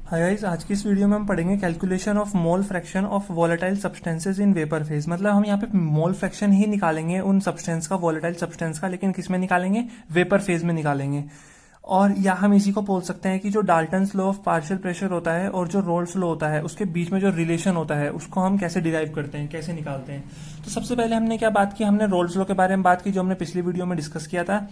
Hi guys, आज की इस वीडियो में हम पढ़ेंगे calculation of mole fraction of volatile substances in vapour phase. मतलब हम यहाँ पे मोल फ्रैक्शन ही निकालेंगे उन सब्सटेंस का, वोलेटाइल सब्सटेंस का, लेकिन किस में निकालेंगे? वेपर फेज में निकालेंगे। और या हम इसी को बोल सकते हैं कि जो Dalton's law of partial pressure होता है और जो रोल्स लॉ होता है उसके बीच में जो रिलेशन होता है उसको हम कैसे डिराइव करते हैं, कैसे निकालते हैं। तो सबसे पहले हमने क्या बात की? हमने रोल्स लॉ के बारे में बात की, जो हमने पिछली वीडियो में डिस्कस किया था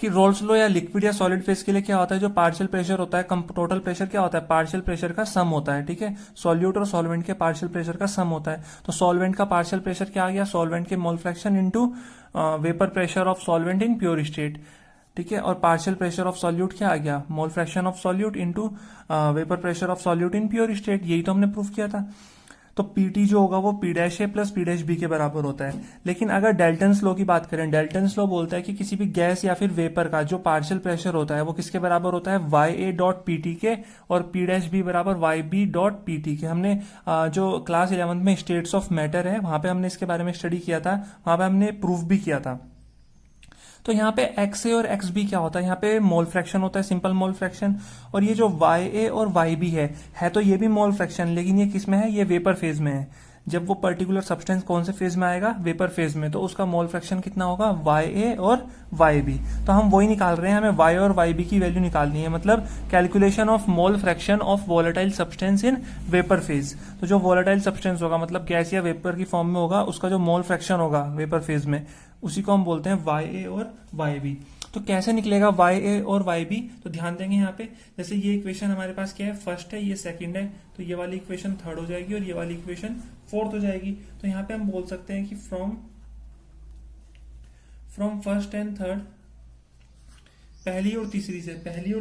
कि रोल्स लॉ या लिक्विड या सॉलिड फेज के लिए क्या होता है, जो पार्शियल प्रेशर होता है, टोटल प्रेशर क्या होता है? पार्शियल प्रेशर का सम होता है। ठीक है, सॉल्यूट और सॉल्वेंट के पार्शियल प्रेशर का सम होता है। तो सॉल्वेंट का पार्शियल प्रेशर क्या आ गया? सॉल्वेंट के mole fraction into vapour pressure of solvent in pure state. ठीक है, और पार्शियल प्रेशर ऑफ सॉल्यूट क्या आ गया? मोल fraction of solute into vapour pressure of solute in pure state. यही तो हमने प्रूफ किया था। तो पीटी जो होगा वो पी डैश ए प्लस पी डैश बी के बराबर होता है। लेकिन अगर डेल्टन्स लॉ की बात करें, डेल्टन्स लॉ बोलता है कि किसी भी गैस या फिर वेपर का जो पार्शियल प्रेशर होता है वो किसके बराबर होता है? Y A dot P T के, और पी डैश बी बराबर Y B dot P T के। हमने जो क्लास 11 में स्टेट्स ऑफ मैटर है वहां पे हमने इसके बारे में स्टडी किया था, वहां पे हमने प्रूफ भी किया था। तो यहाँ पे एक्स ए और एक्स बी क्या होता है? यहाँ पे मोल फ्रैक्शन होता है, सिंपल मोल फ्रैक्शन। और ये जो वाई ए और वाई बी है तो ये भी मोल फ्रैक्शन, लेकिन ये किस में है? ये वेपर फेज में है। जब वो पर्टिकुलर सब्सटेंस कौन से फेज में आएगा? वेपर फेज में। तो उसका मोल फ्रैक्शन कितना होगा? वाई ए और वाई बी। तो हम वही निकाल रहे हैं, हमें वाई और वाई बी की वैल्यू निकालनी है। मतलब calculation of mole fraction of volatile substance in vapour phase. तो जो वोलेटाइल सब्सटेंस होगा, मतलब गैस या वेपर की फॉर्म में होगा, उसका जो मोल फ्रैक्शन होगा वेपर फेज में, उसी को हम बोलते हैं वाई ए और वाई बी। तो कैसे निकलेगा वाई ए और वाई बी? तो ध्यान देंगे यहाँ पे, जैसे ये इक्वेशन हमारे पास क्या है? फर्स्ट है, ये सेकंड है, तो ये वाली इक्वेशन थर्ड हो जाएगी और ये वाली इक्वेशन फोर्थ हो जाएगी। तो यहाँ पे हम बोल सकते हैं कि फ्रॉम फर्स्ट एंड थर्ड, पहली और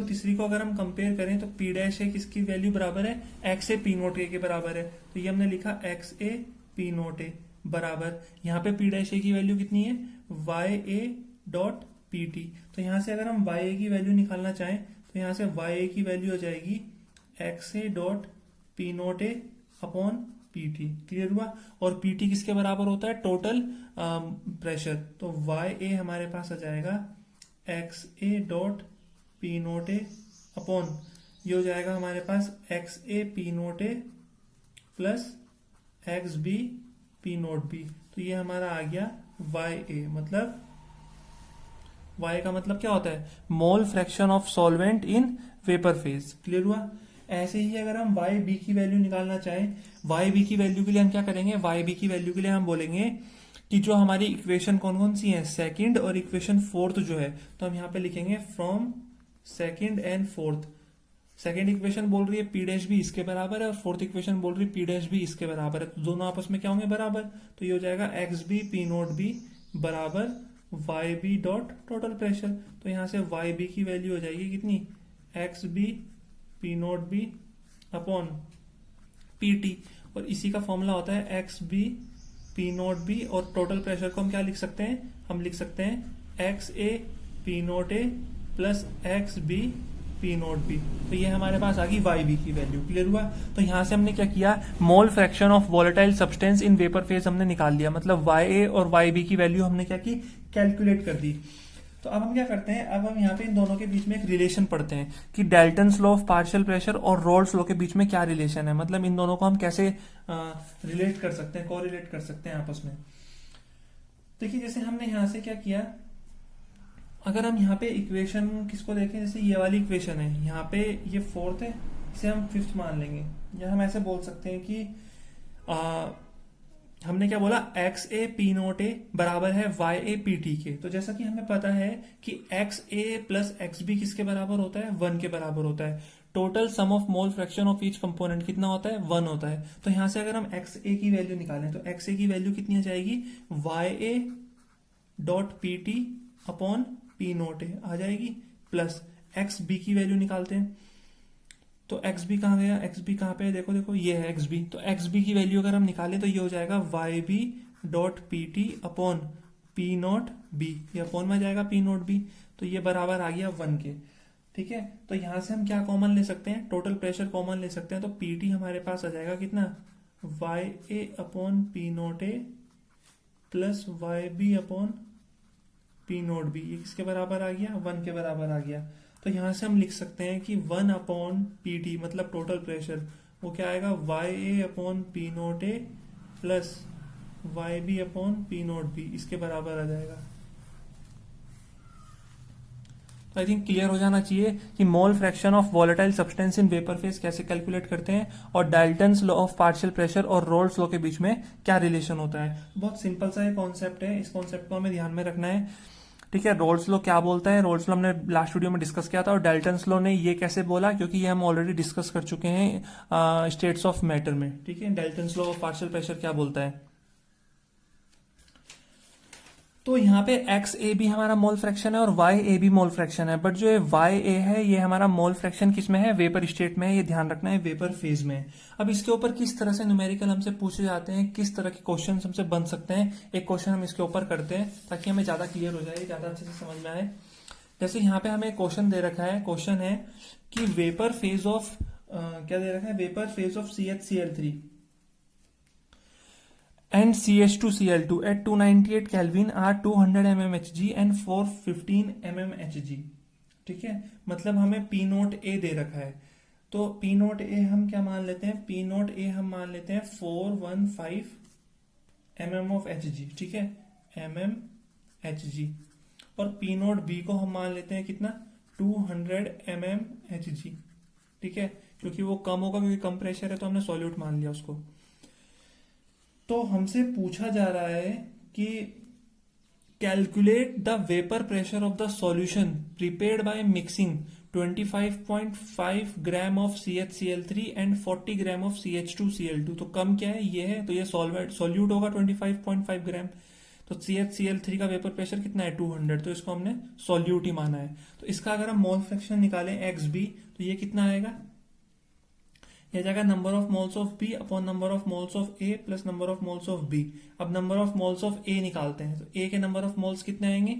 तीसरी को अगर हम कंपेयर करें तो पी डैश ए किसकी वैल्यू बराबर है? एक्स ए पी नोट ए के बराबर है। तो ये हमने लिखा एक्स ए पी नोट ए बराबर, यहाँ पे पी डैश ए की वैल्यू कितनी है? Y A dot P T. तो यहां से अगर हम वाई ए की वैल्यू निकालना चाहें तो यहां से वाई ए की वैल्यू हो जाएगी X A dot P note A upon P T. Clear हुआ? और पी टी किसके बराबर होता है? Total pressure. तो वाई ए हमारे पास आ जाएगा X A dot P note A upon, ये हो जाएगा हमारे पास X A P note A plus X B P note B. तो ये हमारा आ गया वाई ए। मतलब वाई का मतलब क्या होता है? मोल fraction of solvent in vapour phase. Clear हुआ? ऐसे ही अगर हम वाई बी की वैल्यू निकालना चाहें, वाई बी की वैल्यू के लिए हम क्या करेंगे? वाई बी की वैल्यू के लिए हम बोलेंगे कि जो हमारी इक्वेशन कौन कौन सी है, सेकंड और इक्वेशन फोर्थ जो है, तो हम यहाँ पे लिखेंगे from second and fourth. Second equation बोल रही है पी डैश भी इसके बराबर है और फोर्थ इक्वेशन बोल रही है पी डैश भी इसके बराबर है। तो दोनों आपस में क्या होंगे? बराबर। तो ये हो जाएगा X B P note B बराबर Y B dot total pressure. तो यहां से वाई बी की वैल्यू हो जाएगी कितनी? X B P note B upon P T. और इसी का फॉर्मूला होता है X B P note B, और टोटल प्रेशर को हम क्या लिख सकते हैं? हम लिख सकते हैं X A P note A plus X B P note B. तो ये हमारे पास आ गई वाई बी की वैल्यू। क्लियर हुआ? तो यहां से हमने क्या किया? Mole fraction of volatile substance in vapour phase हमने निकाल लिया। मतलब वाई ए और वाई बी की वैल्यू हमने क्या की? कैलकुलेट कर दी। तो अब हम क्या करते हैं? अब हम यहाँ पे इन दोनों के बीच में एक रिलेशन पढ़ते हैं कि Dalton's law of partial pressure और रोल्स लॉ के बीच में क्या रिलेशन है। मतलब इन दोनों को हम कैसे रिलेट कर सकते हैं, कोरिलेट कर सकते हैं आपस में। देखिए, जैसे हमने यहाँ से क्या किया, अगर हम यहाँ पे इक्वेशन किसको देखें, जैसे ये वाली इक्वेशन है, यहाँ पे ये फोर्थ है, इसे हम फिफ्थ मान लेंगे। या हम ऐसे बोल सकते हैं कि हमने क्या बोला? एक्स ए पी नोट ए बराबर है वाई ए पी टी के। तो जैसा कि हमें पता है कि एक्स ए प्लस एक्स बी किसके बराबर होता है? 1 के बराबर होता है। Total sum of mole fraction of each component कितना होता है? 1 होता है। तो यहां से अगर हम एक्स ए की वैल्यू निकालें तो एक्स ए की वैल्यू कितनी आ जाएगी? Y A dot P T upon P note A आ जाएगी, प्लस एक्स बी की वैल्यू निकालते हैं। तो एक्स बी कहाँ गया? एक्स बी कहाँ पे है? देखो देखो, ये है एक्स बी। तो एक्स बी की वैल्यू अगर हम निकालें तो ये हो जाएगा Y B dot P T upon P note B. ये अपॉन में जाएगा पी नोट बी। तो ये बराबर आ गया 1 के। ठीक है, तो यहां से हम क्या कॉमन ले सकते हैं? टोटल प्रेशर कॉमन ले सकते हैं। तो पी टी हमारे पास आ जाएगा कितना? Y A upon P note A plus Y B upon P note B. ये किसके बराबर आ गया? 1 के बराबर आ गया। तो यहां से हम लिख सकते हैं कि 1/PT मतलब टोटल प्रेशर, वो क्या आएगा, YA/P0A प्लस YB/P0B, इसके बराबर आ जाएगा। तो आई थिंक क्लियर हो जाना चाहिए कि मोल fraction of volatile substance in vapour phase कैसे कैलकुलेट करते हैं और Dalton's law of partial pressure और रोल्स लॉ के बीच में क्या रिलेशन होता है। बहुत सिंपल सा ये कॉन्सेप्ट है, इस कॉन्सेप्ट को हमें ध्यान में रखना है। ठीक है, रोल्स लॉ क्या बोलता है, रोल्स लॉ हमने लास्ट वीडियो में डिस्कस किया था, और डाल्टन्स लॉ ने ये कैसे बोला, क्योंकि ये हम ऑलरेडी डिस्कस कर चुके हैं स्टेट्स ऑफ मैटर में। ठीक है, Dalton's law of partial pressure क्या बोलता है। तो यहाँ पे एक्स ए भी हमारा मोल फ्रैक्शन है और वाई ए भी मोल फ्रैक्शन है, बट जो वाई ए है ये हमारा मोल फ्रैक्शन किस में है, वेपर स्टेट में है, ये ध्यान रखना है, वेपर फेज में है। अब इसके ऊपर किस तरह से न्यूमेरिकल हमसे पूछे जाते हैं, किस तरह के क्वेश्चन हमसे बन सकते हैं, एक क्वेश्चन हम इसके ऊपर करते हैं ताकि हमें ज्यादा क्लियर हो जाए, ज्यादा अच्छे से समझ में आए। जैसे यहाँ पे हमें क्वेश्चन दे रखा है, क्वेश्चन है कि वेपर फेज ऑफ क्या दे रखा है, vapour phase of CH_Cl3 and CH2Cl2 at 298 Kelvin are 200 mmHg and 415 mmHg। ठीक है, मतलब हमें P नोट A दे रखा है, तो P नोट A हम क्या मान लेते हैं, P नोट A हम मान लेते हैं 415 mm of Hg। ठीक है, mmHg, और P नोट B को हम मान लेते हैं कितना, 200 mmHg। ठीक है, क्योंकि वो कम होगा, क्योंकि कम प्रेशर है तो हमने सॉल्यूट मान लिया उसको। तो हमसे पूछा जा रहा है कि calculate the vapour pressure of the solution prepared by mixing 25.5 gram of CHCl3 and 40 gram of CH2Cl2। तो कम क्या है, ये है, तो ये सॉल्यूट होगा 25.5 ग्राम। तो CHCl3 का वेपर प्रेशर कितना है, 200, तो इसको हमने सॉल्यूट ही माना है। तो इसका अगर हम मोल फ्रैक्शन निकालें XB, तो ये कितना आएगा, यह जाएगा number of moles of B upon number of moles of A plus number of moles of B। अब number of moles of A निकालते हैं, तो A के नंबर ऑफ मोल्स कितने आएंगे,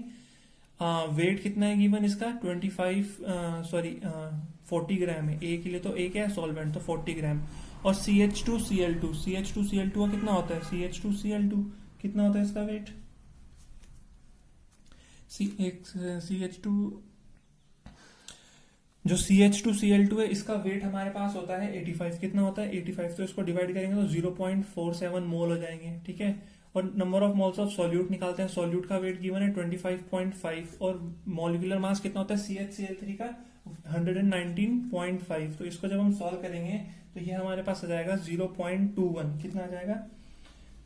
वेट कितना है गिवन इसका 40 ग्राम है A के लिए, तो A क्या है, सॉल्वेंट, तो 40 ग्राम। और CH2Cl2 का कितना होता है, CH2Cl2 कितना होता है इसका वेट, CH2 जो CH2Cl2 है इसका वेट हमारे पास होता है 85। कितना होता है, 85, तो इसको डिवाइड करेंगे तो 0.47 मोल हो जाएंगे। ठीक है, और number of moles of solute निकालते हैं, सॉल्यूट का वेट गिवन है 25.5 और मॉलिक्यूलर मास कितना होता है CHCl3 का 119.5। तो इसको जब हम सॉल्व करेंगे तो ये हमारे पास आ जाएगा 0.21, कितना आ जाएगा,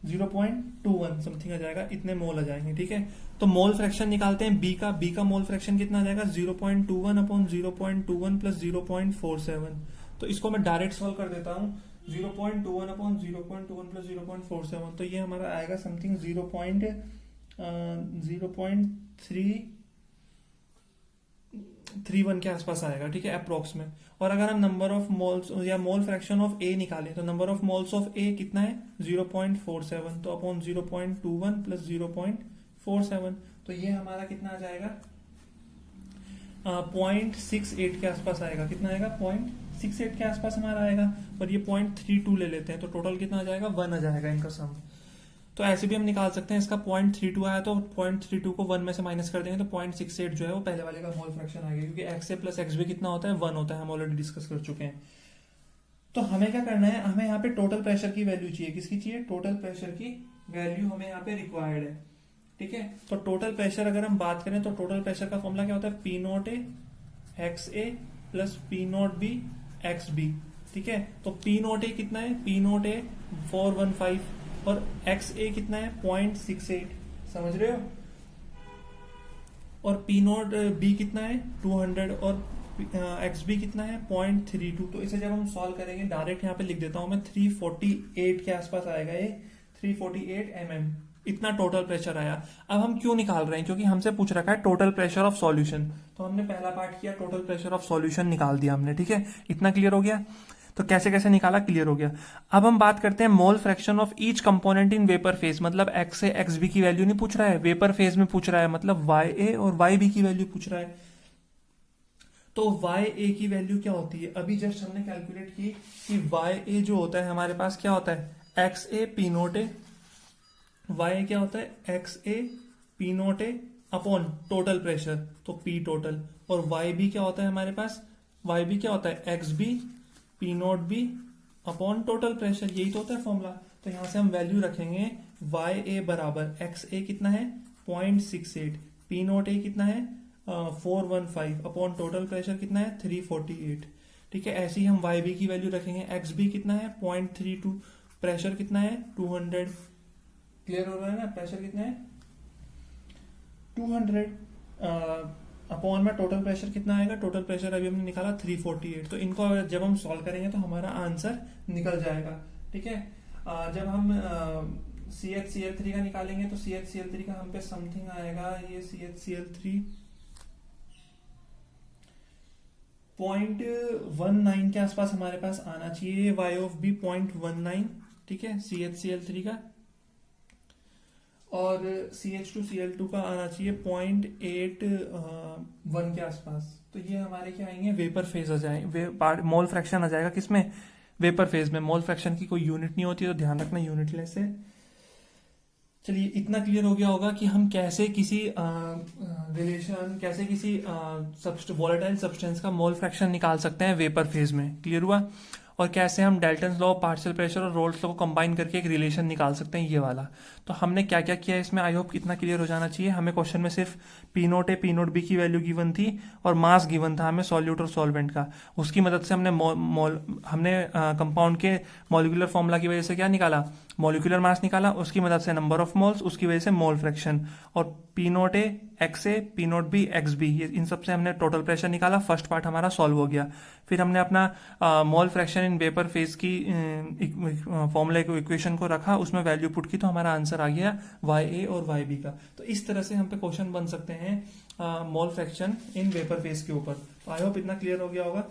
0.21 समथिंग आ जाएगा, इतने मोल आ जाएंगे। ठीक है, तो मोल फ्रैक्शन निकालते हैं B का मोल फ्रैक्शन कितना आ जाएगा, 0.21 अपॉन 0.21 प्लस 0.47। तो इसको मैं डायरेक्ट सॉल्व कर देता हूँ, 0.21 अपॉन 0.21 प्लस 0.47, तो ये हमारा आएगा समथिंग 0.331 के आसपास आएगा। ठीक है, अप्रोक्स में। और अगर हम नंबर ऑफ मोल्स या मोल फ्रैक्शन ऑफ A निकालें, तो number of moles of A कितना है, 0.47, तो अपॉन 0.21 प्लस 0.47, तो ये हमारा कितना आ जाएगा, 0.68 के आसपास आएगा। कितना आएगा, 0.68 के आसपास हमारा आएगा, और ये 0.32 ले लेते हैं, तो टोटल कितना आ जाएगा, 1 आ जाएगा इनका सम। तो ऐसे भी हम निकाल सकते हैं, इसका 0.32 आया तो 0.32 को 1 में से माइनस कर देंगे तो 0.68 जो है वो पहले वाले का मोल फ्रैक्शन आ गया, क्योंकि XA प्लस XB कितना होता है, 1 होता है, हम ऑलरेडी डिस्कस कर चुके हैं। तो हमें क्या करना है, हमें यहाँ पे टोटल प्रेशर की वैल्यू चाहिए, किसकी चाहिए, टोटल प्रेशर की वैल्यू हमें यहाँ पे रिक्वायर्ड है। ठीक है, तो टोटल प्रेशर अगर हम बात करें तो टोटल प्रेशर का फॉर्मूला क्या होता है, P note A XA plus P note B XB। ठीक है, तो P नोट A कितना है, P नोट A 415 और XA कितना है, 0.68, समझ रहे हो, और P नोट B कितना है 200 और XB कितना है 0.32। तो इसे जब हम सॉल्व करेंगे, डायरेक्ट यहाँ पे लिख देता हूं मैं, 348 के आसपास आएगा ये, 348 mm, इतना टोटल प्रेशर आया। अब हम क्यों निकाल रहे हैं, क्योंकि हमसे पूछ रखा है टोटल प्रेशर ऑफ सॉल्यूशन, तो हमने पहला पार्ट किया, टोटल प्रेशर ऑफ सॉल्यूशन निकाल दिया हमने। ठीक है, इतना क्लियर हो गया, तो कैसे कैसे निकाला क्लियर हो गया। अब हम बात करते हैं मोल fraction of each component in vapour phase, मतलब XA XB की वैल्यू नहीं पूछ रहा है, वेपर फेज में पूछ रहा है, मतलब YA और YB की वैल्यू पूछ रहा है। तो YA की वैल्यू क्या होती है, अभी जस्ट हमने कैलकुलेट की कि YA जो होता है हमारे पास क्या होता है, XA P note A, YA क्या होता है, XA P note A upon total pressure, तो पी टोटल, और वाई बी क्या होता है हमारे पास, वाई बी क्या होता है, X B P note B upon total pressure, यही तो होता है फॉर्मूला। तो यहां से हम वैल्यू रखेंगे वाई ए बराबर एक्स ए कितना है 0.68, पी नोट ए कितना है 415 अपॉन टोटल प्रेशर कितना है 348। ठीक है, ऐसे ही हम वाई बी की वैल्यू रखेंगे, एक्स बी कितना है 0.32, प्रेशर कितना है 200, क्लियर हो रहा है ना, प्रेशर कितना है 200 अपॉन में टोटल प्रेशर कितना आएगा, टोटल प्रेशर अभी हमने निकाला 348। तो इनको जब हम सॉल्व करेंगे तो हमारा आंसर निकल जाएगा। ठीक है, जब हम CHCl3 का निकालेंगे तो CHCl3 का हम पे समथिंग आएगा, ये CHCl3 0.19 के आसपास हमारे पास आना चाहिए, y ऑफ बी 0.19, ठीक है, CHCl3 का, और CH2Cl2 का आना चाहिए 0.81 के आसपास। तो ये हमारे क्या आएंगे, वेपर फेज आ जाएंगे, मोल फ्रैक्शन आ जाएगा किसमें, वेपर फेज में। मोल फ्रैक्शन की कोई यूनिट नहीं होती, तो ध्यान रखना यूनिटलेस है। चलिए, इतना क्लियर हो गया होगा कि हम कैसे किसी रिलेशन, कैसे किसी वोलेटाइल सब्सटेंस का मोल फ्रैक्शन निकाल सकते हैं वेपर फेज में, क्लियर हुआ। और कैसे हम डेल्टन्स लॉ, पार्शियल प्रेशर और रोल्स लॉ को कंबाइन करके एक रिलेशन निकाल सकते हैं, ये वाला। तो हमने क्या क्या किया इसमें, आई होप इतना क्लियर हो जाना चाहिए। हमें क्वेश्चन में सिर्फ P note A P note B की वैल्यू गिवन थी और मास गिवन था हमें सॉल्यूट और सॉल्वेंट का। उसकी मदद से हमने कंपाउंड के मॉलिक्यूलर फॉर्मूला की वजह से क्या निकाला, मॉलिक्यूलर मास निकाला, उसकी मदद से नंबर ऑफ मोल्स, उसकी वजह से मोल फ्रैक्शन, और P note A X A P note B X B, इन सब से हमने टोटल प्रेशर निकाला। फर्स्ट पार्ट हमारा सॉल्व हो गया। फिर हमने अपना mole fraction in vapour phase की फॉर्मूला को, इक्वेशन को रखा, उसमें वैल्यू पुट की, तो हमारा आंसर आ गया वाई ए और वाई बी का। तो इस तरह से हम पे क्वेश्चन बन सकते हैं मोल फ्रैक्शन इन वेपर फेज के ऊपर। तो आई होप इतना क्लियर हो गया होगा।